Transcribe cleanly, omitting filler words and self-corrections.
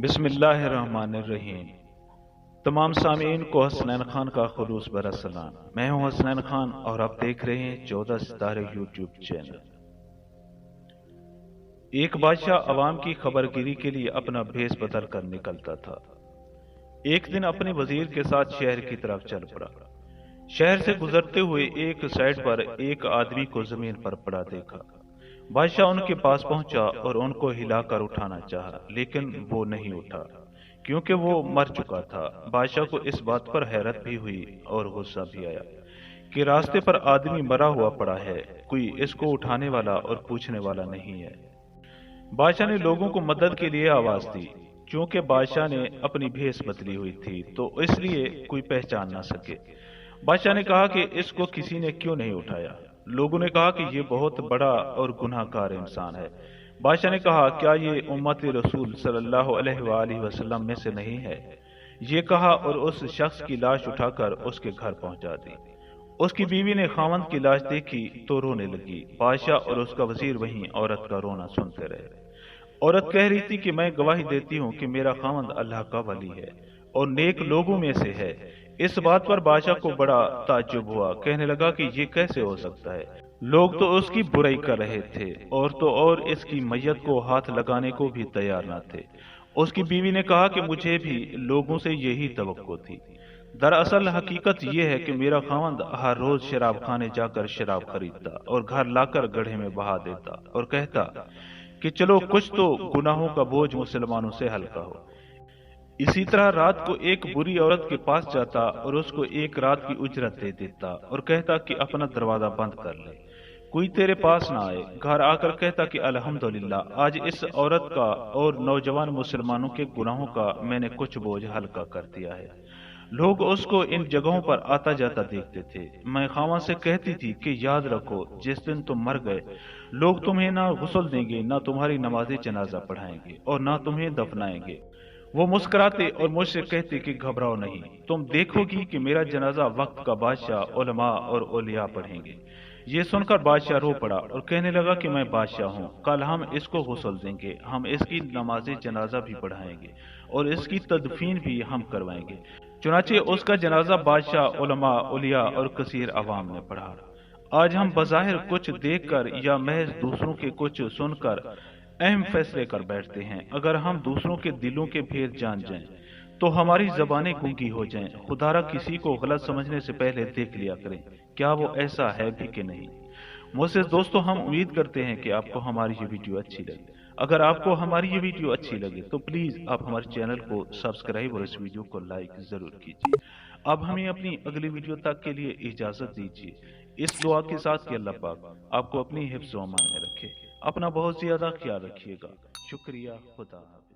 بسم اللہ الرحمن الرحیم۔ تمام سامعین کو حسنین خان کا خلوص برا سلام۔ میں ہوں حسنین خان اور آپ دیکھ رہے ہیں 14 ستارے یوٹیوب چینل۔ ایک بادشاہ عوام کی خبرگیری کے لیے اپنا بھیس بدل کر نکلتا تھا۔ ایک دن اپنے وزیر کے ساتھ شہر کی طرف چل پڑا۔ شہر سے گزرتے ہوئے ایک سائڈ پر ایک آدمی کو زمین پر پڑا دیکھا۔ بادشاہ ان کے پاس پہنچا اور ان کو ہلا کر اٹھانا چاہا، لیکن وہ نہیں اٹھا کیونکہ وہ مر چکا تھا۔ بادشاہ کو اس بات پر حیرت بھی ہوئی اور غصہ بھی آیا کہ راستے پر آدمی مرا ہوا پڑا ہے، کوئی اس کو اٹھانے والا اور پوچھنے والا نہیں ہے۔ بادشاہ نے لوگوں کو مدد کے لیے آواز دی۔ چونکہ بادشاہ نے اپنی بھیس بدلی ہوئی تھی تو اس لیے کوئی پہچان نہ سکے۔ بادشاہ نے کہا کہ اس کو کسی نے کیوں نہیں اٹھایا؟ لوگوں نے کہا کہ یہ بہت بڑا اور گناہ گار انسان ہے۔ بادشاہ نے کہا، کیا یہ امت رسول صلی اللہ علیہ وآلہ وسلم میں سے نہیں ہے؟ یہ کہا اور اس شخص کی لاش اٹھا کر اس کے گھر پہنچا دی۔ اس کی بیوی نے خاوند کی لاش دیکھی تو رونے لگی۔ بادشاہ اور اس کا وزیر وہیں عورت کا رونا سنتے رہے۔ عورت کہہ رہی تھی کہ میں گواہی دیتی ہوں کہ میرا خاوند اللہ کا ولی ہے اور نیک لوگوں میں سے ہے۔ اس بات پر بادشاہ کو بڑا تعجب ہوا، کہنے لگا کہ یہ کیسے ہو سکتا ہے؟ لوگ تو اس کی برائی کر رہے تھے اور تو اور اس کی میت کو ہاتھ لگانے کو بھی تیار نہ تھے۔ اس کی بیوی نے کہا کہ مجھے بھی لوگوں سے یہی توقع تھی۔ دراصل حقیقت یہ ہے کہ میرا خاوند ہر روز شراب خانے جا کر شراب خریدتا اور گھر لا کر گڑھے میں بہا دیتا اور کہتا کہ چلو کچھ تو گناہوں کا بوجھ مسلمانوں سے ہلکا ہو۔ اسی طرح رات کو ایک بری عورت کے پاس جاتا اور اس کو ایک رات کی اجرت دے دیتا اور کہتا کہ اپنا دروازہ بند کر لے، کوئی تیرے پاس نہ آئے۔ گھر آ کر کہتا کہ الحمدللہ آج اس عورت کا اور نوجوان مسلمانوں کے گناہوں کا میں نے کچھ بوجھ ہلکا کر دیا ہے۔ لوگ اس کو ان جگہوں پر آتا جاتا دیکھتے تھے۔ میں خاوند سے کہتی تھی کہ یاد رکھو جس دن تم مر گئے لوگ تمہیں نہ غسل دیں گے، نہ تمہاری نماز جنازہ پڑھائیں گے اور نہ تمہیں دفنائیں گے۔ وہ مسکراتے اور مجھ سے کہتے کہ گھبراؤ نہیں، تم دیکھو گی کہ میرا جنازہ وقت کا بادشاہ علماء اور اولیاء پڑھیں گے۔ یہ سن کر بادشاہ رو پڑا اور کہنے لگا کہ میں بادشاہ ہوں، کل ہم اس کو غسل دیں گے، ہم اس کی نماز جنازہ بھی پڑھائیں گے اور اس کی تدفین بھی ہم کروائیں گے۔ چنانچہ اس کا جنازہ بادشاہ، علماء، اولیاء اور کثیر عوام نے پڑھا۔ آج ہم بظاہر کچھ دیکھ کر یا محض دوسروں کے کچھ سن کر اہم فیصلے کر بیٹھتے ہیں۔ اگر ہم دوسروں کے دلوں کے بھید جان جائیں تو ہماری زبانیں گونگی ہو جائیں۔ خدا را کسی کو غلط سمجھنے سے پہلے دیکھ لیا کریں کیا وہ ایسا ہے بھی کہ نہیں۔ معزز دوستو، ہم امید کرتے ہیں کہ آپ کو ہماری یہ ویڈیو اچھی لگی۔ اگر آپ کو ہماری یہ ویڈیو اچھی لگے تو پلیز آپ ہمارے چینل کو سبسکرائب اور اس ویڈیو کو لائک ضرور کیجیے۔ اب ہمیں اپنی اگلی ویڈیو تک کے لیے اجازت دیجیے، اس دعا کے ساتھ کہ اللہ پاک آپ کو اپنی حفظ و امان میں رکھے۔ اپنا بہت زیادہ خیال رکھیے گا۔ شکریہ، خدا حافظ۔